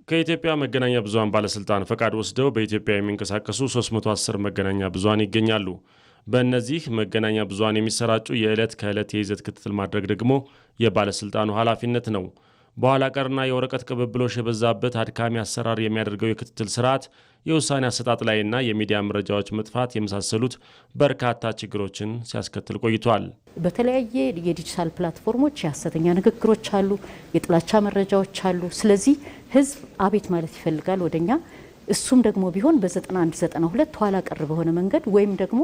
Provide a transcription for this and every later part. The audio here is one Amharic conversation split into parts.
ከኢትዮጵያ መገናኛ ብዙሃን ባለስልጣን ፈቃድ ወስደው በኢትዮጵያ የሚንቀሳቀሱ 310 መገናኛ ብዙሃን ይገኛሉ። በእነዚህ መገናኛ ብዙሃን የሚሰራጩ የዕለት ከዕለት የይዘት ክትትል ማድረግ ደግሞ የባለስልጣኑ ኃላፊነት ነው። በኋላ ቀርና የወረቀት ቅብብሎሽ የበዛበት አድካሚ አሰራር የሚያደርገው የክትትል ስርዓት የውሳኔ አሰጣጥ ላይና የሚዲያ መረጃዎች መጥፋት የመሳሰሉት በርካታ ችግሮችን ሲያስከትል ቆይቷል። በተለያየ የዲጂታል ፕላትፎርሞች የሐሰተኛ ንግግሮች አሉ፣ የጥላቻ መረጃዎች አሉ። ስለዚህ ህዝብ አቤት ማለት ይፈልጋል ወደኛ። እሱም ደግሞ ቢሆን በ9192 ኋላ ቀር በሆነ መንገድ ወይም ደግሞ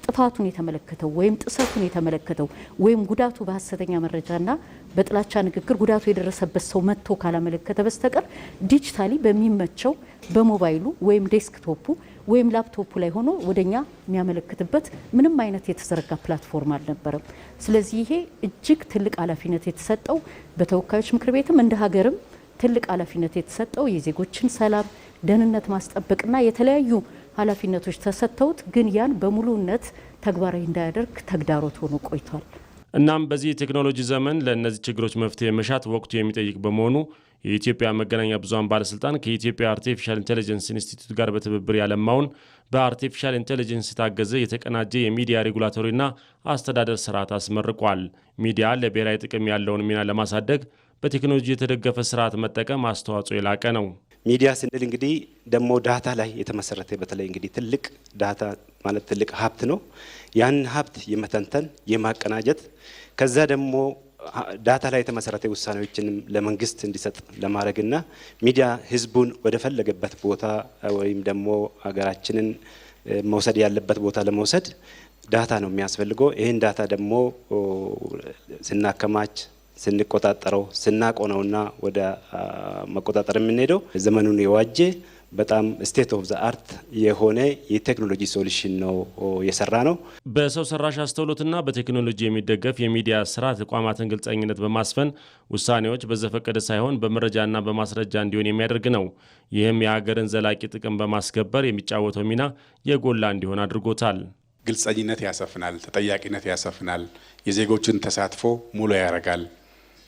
ጥፋቱን የተመለከተው ወይም ጥሰቱን የተመለከተው ወይም ጉዳቱ በሐሰተኛ መረጃና በጥላቻ ንግግር ጉዳቱ የደረሰበት ሰው መጥቶ ካላመለከተ በስተቀር ዲጂታሊ በሚመቸው በሞባይሉ ወይም ዴስክቶፑ ወይም ላፕቶፑ ላይ ሆኖ ወደኛ የሚያመለክትበት ምንም አይነት የተዘረጋ ፕላትፎርም አልነበረም። ስለዚህ ይሄ እጅግ ትልቅ ኃላፊነት የተሰጠው በተወካዮች ምክር ቤትም እንደ ሀገርም ትልቅ ኃላፊነት የተሰጠው የዜጎችን ሰላም ደህንነት ማስጠበቅና የተለያዩ ኃላፊነቶች ተሰጥተውት ግን ያን በሙሉነት ተግባራዊ እንዳያደርግ ተግዳሮት ሆኖ ቆይቷል። እናም በዚህ ቴክኖሎጂ ዘመን ለእነዚህ ችግሮች መፍትሄ መሻት ወቅቱ የሚጠይቅ በመሆኑ የኢትዮጵያ መገናኛ ብዙሃን ባለስልጣን ከኢትዮጵያ አርቲፊሻል ኢንተለጀንስ ኢንስቲትዩት ጋር በትብብር ያለማውን በአርቲፊሻል ኢንተለጀንስ የታገዘ የተቀናጀ የሚዲያ ሬጉላቶሪና አስተዳደር ስርዓት አስመርቋል። ሚዲያ ለብሔራዊ ጥቅም ያለውን ሚና ለማሳደግ በቴክኖሎጂ የተደገፈ ስርዓት መጠቀም አስተዋጽኦ የላቀ ነው። ሚዲያ ስንል እንግዲህ ደግሞ ዳታ ላይ የተመሰረተ በተለይ እንግዲህ ትልቅ ዳታ ማለት ትልቅ ሀብት ነው። ያን ሀብት የመተንተን የማቀናጀት ከዛ ደግሞ ዳታ ላይ የተመሰረተ ውሳኔዎችንም ለመንግስት እንዲሰጥ ለማድረግና ሚዲያ ህዝቡን ወደ ፈለገበት ቦታ ወይም ደግሞ ሀገራችንን መውሰድ ያለበት ቦታ ለመውሰድ ዳታ ነው የሚያስፈልገው። ይህን ዳታ ደግሞ ስናከማች ስንቆጣጠረው ስናቆነውና ወደ መቆጣጠር የምንሄደው ዘመኑን የዋጀ በጣም ስቴት ኦፍ ዘ አርት የሆነ የቴክኖሎጂ ሶሉሽን ነው የሰራ ነው። በሰው ሰራሽ አስተውሎትና በቴክኖሎጂ የሚደገፍ የሚዲያ ስራ ተቋማትን ግልጸኝነት በማስፈን ውሳኔዎች በዘፈቀደ ሳይሆን በመረጃና በማስረጃ እንዲሆን የሚያደርግ ነው። ይህም የሀገርን ዘላቂ ጥቅም በማስከበር የሚጫወተው ሚና የጎላ እንዲሆን አድርጎታል። ግልጸኝነት ያሰፍናል፣ ተጠያቂነት ያሰፍናል፣ የዜጎችን ተሳትፎ ሙሉ ያደርጋል።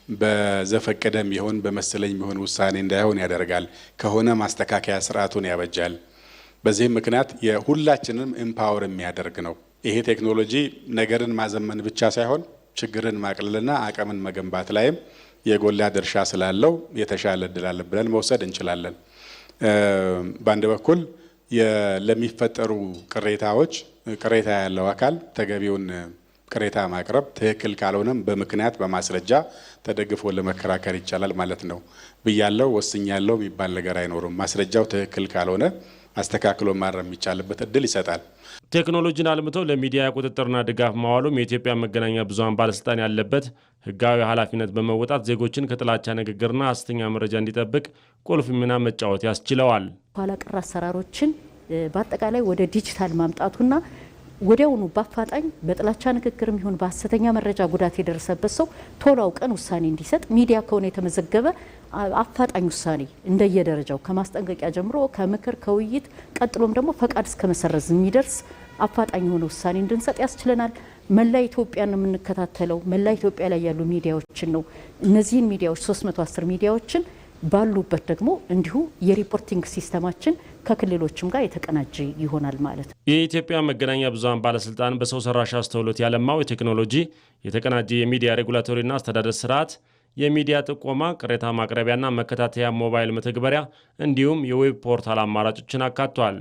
በዘፈቀደም ይሁን በመሰለኝ ይሁን ውሳኔ እንዳይሆን ያደርጋል። ከሆነ ማስተካከያ ስርዓቱን ያበጃል። በዚህም ምክንያት የሁላችንም ኤምፓወር የሚያደርግ ነው። ይሄ ቴክኖሎጂ ነገርን ማዘመን ብቻ ሳይሆን ችግርን ማቅለልና አቅምን መገንባት ላይም የጎላ ድርሻ ስላለው የተሻለ እድል አለ ብለን መውሰድ እንችላለን። በአንድ በኩል ለሚፈጠሩ ቅሬታዎች ቅሬታ ያለው አካል ተገቢውን ቅሬታ ማቅረብ ትክክል ካልሆነም በምክንያት በማስረጃ ተደግፎ ለመከራከር ይቻላል ማለት ነው። ብያለው ወስኛለው የሚባል ነገር አይኖርም። ማስረጃው ትክክል ካልሆነ አስተካክሎ ማረም የሚቻልበት እድል ይሰጣል። ቴክኖሎጂን አልምተው ለሚዲያ ቁጥጥርና ድጋፍ ማዋሉም የኢትዮጵያ መገናኛ ብዙሃን ባለስልጣን ያለበት ህጋዊ ኃላፊነት በመወጣት ዜጎችን ከጥላቻ ንግግርና ሐሰተኛ መረጃ እንዲጠብቅ ቁልፍ ሚና መጫወት ያስችለዋል። ኋላ ቀር አሰራሮችን በአጠቃላይ ወደ ዲጂታል ማምጣቱና ወዲያውኑ በአፋጣኝ በጥላቻ ንግግርም ይሁን በሐሰተኛ መረጃ ጉዳት የደረሰበት ሰው ቶሎ አውቀን ውሳኔ እንዲሰጥ ሚዲያ ከሆነ የተመዘገበ አፋጣኝ ውሳኔ እንደየደረጃው ከማስጠንቀቂያ ጀምሮ ከምክር ከውይይት ቀጥሎም ደግሞ ፈቃድ እስከ መሰረዝ የሚደርስ አፋጣኝ የሆነ ውሳኔ እንድንሰጥ ያስችለናል። መላ ኢትዮጵያን የምንከታተለው መላ ኢትዮጵያ ላይ ያሉ ሚዲያዎችን ነው። እነዚህን ሚዲያዎች 310 ሚዲያዎችን ባሉበት ደግሞ እንዲሁ የሪፖርቲንግ ሲስተማችን ከክልሎችም ጋር የተቀናጀ ይሆናል ማለት ነው። የኢትዮጵያ መገናኛ ብዙሃን ባለስልጣን በሰው ሰራሽ አስተውሎት ያለማው የቴክኖሎጂ የተቀናጀ የሚዲያ ሬጉላቶሪና አስተዳደር ስርዓት የሚዲያ ጥቆማ፣ ቅሬታ ማቅረቢያና መከታተያ ሞባይል መተግበሪያ እንዲሁም የዌብ ፖርታል አማራጮችን አካቷል።